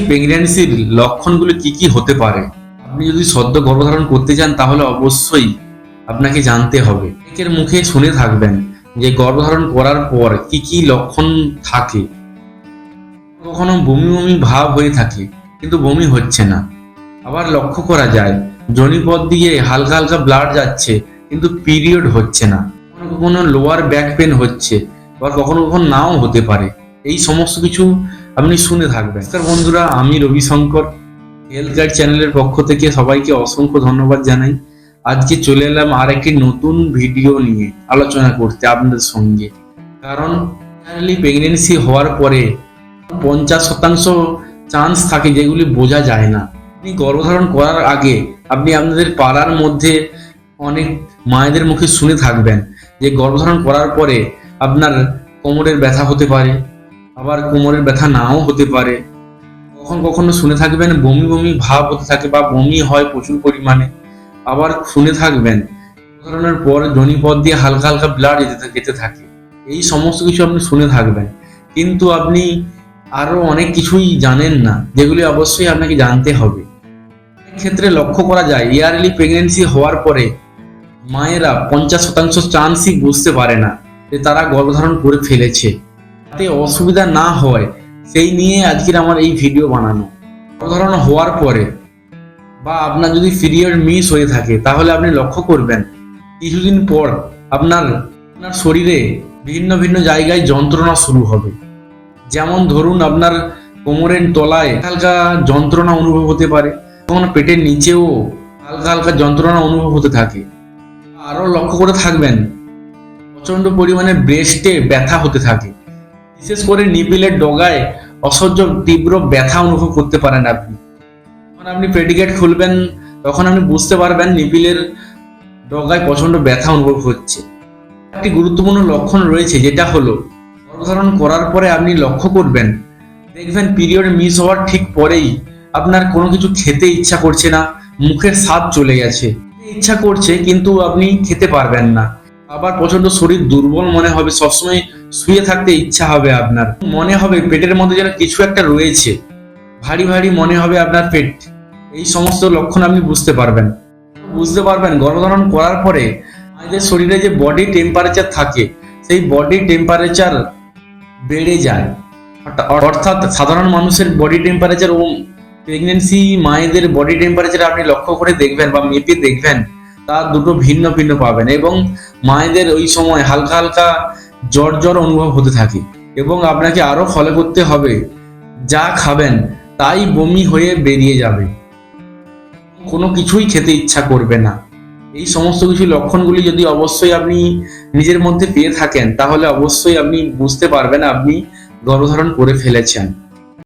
প্রেগন্যান্সির লক্ষণগুলো কি কি হতে পারে? আপনি যদি সদ্য গর্ভধারণ করতে চান তাহলে অবশ্যই আপনাকে জানতে হবে। অনেকের মুখে শুনে থাকবেন যে গর্ভধারণ করার পর কি কি লক্ষণ থাকে। কখনো বমি বমি ভাব হয়ে থাকে কিন্তু বমি হচ্ছে না। আবার লক্ষ্য করা যায় যোনিপথ দিয়ে হালকা হালকা ব্লাড যাচ্ছে কিন্তু পিরিয়ড হচ্ছে না। কখনো কখনো লোয়ার ব্যাক পেন হচ্ছে, আবার কখনো কখনো নাও হতে পারে। এই সমস্ত কিছু আপনি শুনে থাকবেন। নমস্কার বন্ধুরা, আমি রবিশঙ্কর হেলথ গাইড চ্যানেলের পক্ষ থেকে সবাইকে অসংখ্য ধন্যবাদ জানাই। আজকে চলে এলাম আর একটি নতুন ভিডিও নিয়ে আলোচনা করতে আপনাদের সঙ্গে। কারণ প্রেগনেন্সি হওয়ার পরে 50% চান্স থাকে যেগুলি বোঝা যায় না। আপনি গর্ভধারণ করার আগে আপনি আপনাদের পাড়ার মধ্যে অনেক মায়েদের মুখে শুনে থাকবেন যে গর্ভধারণ করার পরে আপনার কোমরের ব্যথা হতে পারে, আবার কোমরের ব্যথা নাও হতে পারে। কখনো কখনো শুনে থাকবেন বমি বমি ভাব হতে থাকে বা বমি হয় প্রচুর পরিমাণে। আবার শুনে থাকবেন গর্ভধারণের পর যোনিপথ দিয়ে হালকা হালকা ব্লাড যেতে থাকে। এই সমস্ত কিছু আপনি শুনে থাকবেন, কিন্তু আপনি আরো অনেক কিছুই জানেন না, যেগুলি অবশ্যই আপনাকে জানতে হবে। ক্ষেত্রে লক্ষ্য করা যায় ইয়ারলি প্রেগনেন্সি হওয়ার পরে মায়েরা 50% চান্সই বুঝতে পারে না যে তারা গর্ভধারণ করে ফেলেছে। যাতে অসুবিধা না হয় সেই নিয়ে আজকের আমার এই ভিডিও বানানো। গর্ভধারণ হওয়ার পরে বা আপনার যদি পিরিয়ড মিস হয়ে থাকে তাহলে আপনি লক্ষ্য করবেন কিছুদিন পর আপনার শরীরে ভিন্ন ভিন্ন জায়গায় যন্ত্রণা শুরু হবে। যেমন ধরুন আপনার কোমরের তলায় হালকা যন্ত্রণা অনুভব হতে পারে, তখন পেটের নিচেও হালকা হালকা যন্ত্রণা অনুভব হতে থাকে। আরো লক্ষ্য করে থাকবেন প্রচন্ড পরিমাণে ব্রেস্টে ব্যথা হতে থাকে, বিশেষ করে নিপিলের ডগায় অসহ্য তীব্র ব্যথা অনুভব করতে পারেন আপনি। যখন আপনি পেডিকেট খুলবেন তখন আপনি বুঝতে পারবেন নিপিলের ডগায় প্রচন্ড ব্যথা অনুভব হচ্ছে। একটি গুরুত্বপূর্ণ লক্ষণ রয়েছে, যেটা হলো গর্ভধারণ করার পরে আপনি লক্ষ্য করবেন, দেখবেন পিরিয়ড মিস হওয়ার ঠিক পরেই আপনার কোনো কিছু খেতে ইচ্ছা করছে না, মুখের স্বাদ চলে গেছে। ইচ্ছা করছে কিন্তু আপনি খেতে পারবেন না। আবার প্রচন্ড শরীর দুর্বল মনে হবে, সবসময় শুয়ে থাকতে ইচ্ছা হবে আপনার, মনে হবে পেটের মধ্যে যেন কিছু একটা রয়েছে, ভারী ভারী মনে হবে আপনার পেট। এই সমস্ত লক্ষণ আপনি বুঝতে পারবেন গর্ভধারণ করার পরে আমাদের শরীরে যে বডি টেম্পারেচার থাকে সেই বডি টেম্পারেচার বেড়ে যায়। অর্থাৎ সাধারণ মানুষের বডি টেম্পারেচার ও প্রেগনেন্সি মায়েদের বডি টেম্পারেচার আপনি লক্ষ্য করে দেখবেন বা মেপে দেখবেন, তা দুটো ভিন্ন ভিন্ন পাবেন। এবং মায়েদের ওই সময় হালকা হালকা জ্বর জ্বর অনুভব হতে থাকে এবং আপনাকে আরো ফলো করতে হবে, যা খাবেন তাই বমি হয়ে বেরিয়ে যাবে, কোনো কিছুই খেতে ইচ্ছা করবে না। এই সমস্ত কিছু লক্ষণগুলি যদি অবশ্যই আপনি নিজের মধ্যে পেয়ে থাকেন তাহলে অবশ্যই আপনি বুঝতে পারবেন আপনি গর্ভধারণ করে ফেলেছেন।